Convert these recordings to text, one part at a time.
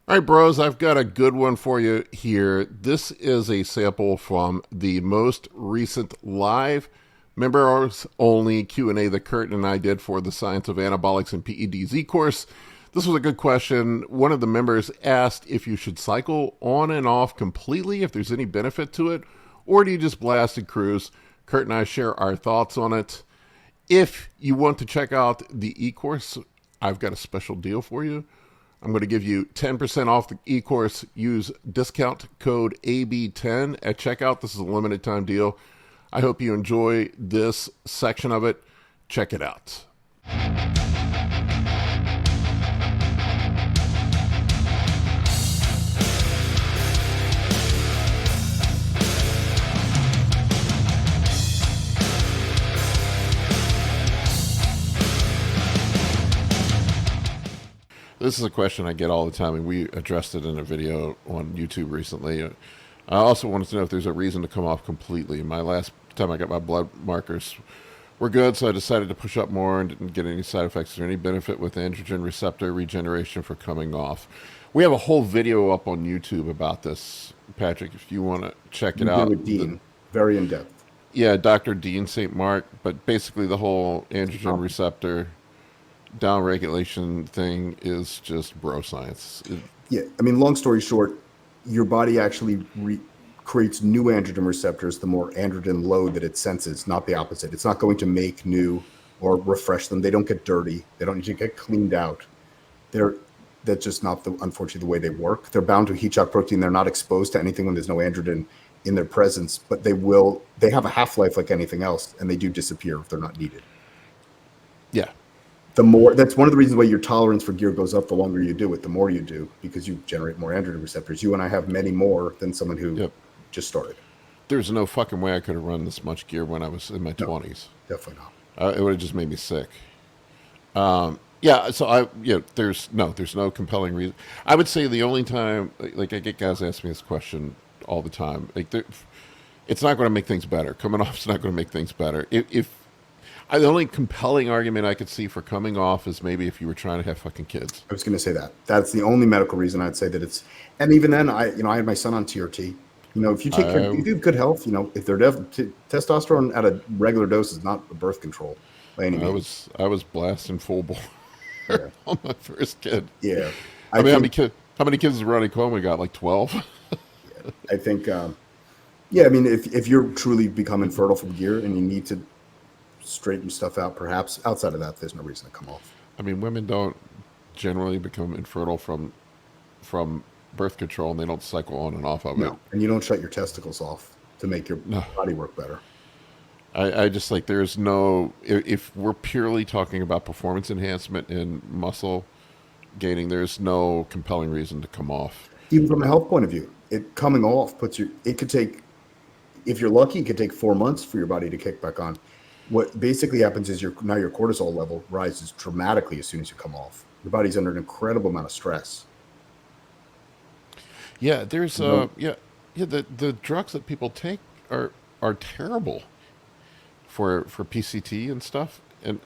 All right, bros, I've got a good one for you here. This is a sample from the most recent live members only Q&A that Kurt and I did for the Science of Anabolics and PEDZ course. This was a good question. One of the members asked if you should cycle on and off completely, if there's any benefit to it, or do you just blast and cruise? Kurt and I share our thoughts on it. If you want to check out the e-course, I've got a special deal for you. I'm going to give you 10% off the e-course. Use discount code AB10 at checkout. This is a limited time deal. I hope you enjoy this section of it. Check it out. This is a question I get all the time, and we addressed it in a video on YouTube recently. I also wanted to know if there's a reason to come off completely. My last time I got my blood markers were good, so I decided to push up more and didn't get any side effects. Is there any benefit with androgen receptor regeneration for coming off? We have a whole video up on YouTube about this, Patrick, if you want to check it out. With Dean, very in-depth. Yeah, Dr. Dean St. Mark, but basically the whole androgen receptor downregulation thing is just bro science. Yeah, I mean, long story short, your body actually creates new androgen receptors the more androgen load that it senses, not the opposite. It's not going to make new or refresh them. They don't get dirty. They don't need to get cleaned out. That's just not, unfortunately, the way they work. They're bound to heat shock protein. They're not exposed to anything when there's no androgen in their presence, but they have a half-life like anything else, and they do disappear if they're not needed. Yeah. That's one of the reasons why your tolerance for gear goes up the longer you do it, the more you do, because you generate more androgen receptors. You and I have many more than someone who just started. There's no fucking way I could have run this much gear when I was in my 20s. Definitely not. It would have just made me sick. There's no compelling reason. I would say the only time, like I get guys ask me this question all the time, like it's not going to make things better. Coming off is not going to make things better. The only compelling argument I could see for coming off is maybe if you were trying to have fucking kids. I was going to say that. That's the only medical reason I'd say that it's. And even then, I had my son on TRT. If you take care, if you have good health, if they're testosterone at a regular dose is not a birth control by any means. I was blasting full bore on my first kid. Yeah. How many kids has Ronnie Coleman got? Like 12? Yeah, I think. If you're truly become infertile from gear and you need to straighten stuff out, perhaps outside of that, there's no reason to come off. I mean, women don't generally become infertile from birth control, and they don't cycle on and off of it. And you don't shut your testicles off to make your body work better. I just like, there's no, if we're purely talking about performance enhancement and muscle gaining, there's no compelling reason to come off. Even from a health point of view, coming off it could take, if you're lucky, it could take 4 months for your body to kick back on. What basically happens is your cortisol level rises dramatically as soon as you come off. Your body's under an incredible amount of stress. Yeah, there's the drugs that people take are terrible for PCT and stuff. And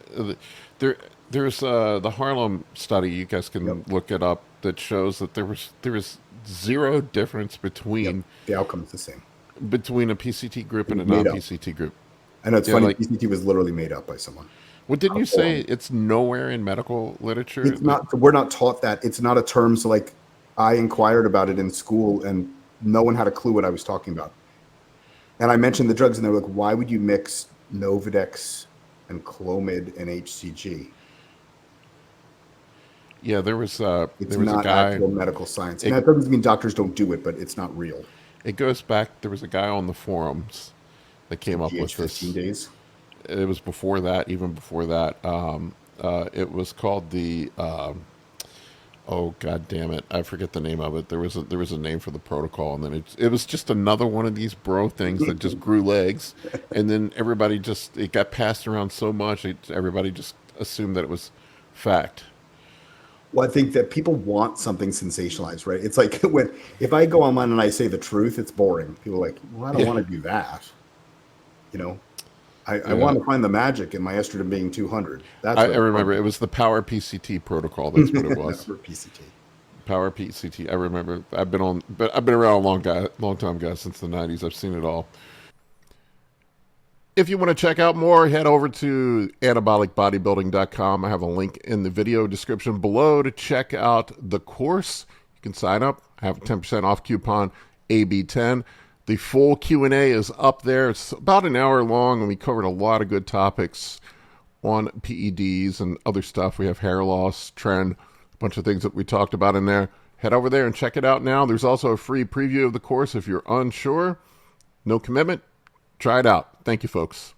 there's the Harlem study, you guys can look it up, that shows that there was zero difference between the outcome's the same between a PCT group and a non-PCT group. I know it's funny. PCT was literally made up by someone. Well, didn't you say it's nowhere in medical literature? It's not. We're not taught that. It's not a term. So, like, I inquired about it in school, and no one had a clue what I was talking about. And I mentioned the drugs, and they were like, "Why would you mix Novadex and Clomid and HCG?" Yeah, there was a not guy. Actual medical science, and that doesn't mean doctors don't do it, but it's not real. It goes back. There was a guy on the forums that came up with this. 15 days. It was before that, even before that. It was called the. Oh God damn it! I forget the name of it. There was a name for the protocol, and then it was just another one of these bro things that just grew legs, and then it got passed around so much, everybody just assumed that it was fact. Well, I think that people want something sensationalized, right? It's like if I go online and I say the truth, it's boring. People are like, well, I don't want to do that. I want to find the magic in my estrogen being 200. I remember it was the Power PCT protocol. That's what it was. PCT. Power PCT. I remember. I've been around a long time, guys, since the 90s. I've seen it all. If you want to check out more, head over to anabolicbodybuilding.com. I have a link in the video description below to check out the course. You can sign up. I have a 10% off coupon, AB10. The full Q&A is up there. It's about an hour long, and we covered a lot of good topics on PEDs and other stuff. We have hair loss, trend, a bunch of things that we talked about in there. Head over there and check it out now. There's also a free preview of the course if you're unsure. No commitment. Try it out. Thank you, folks.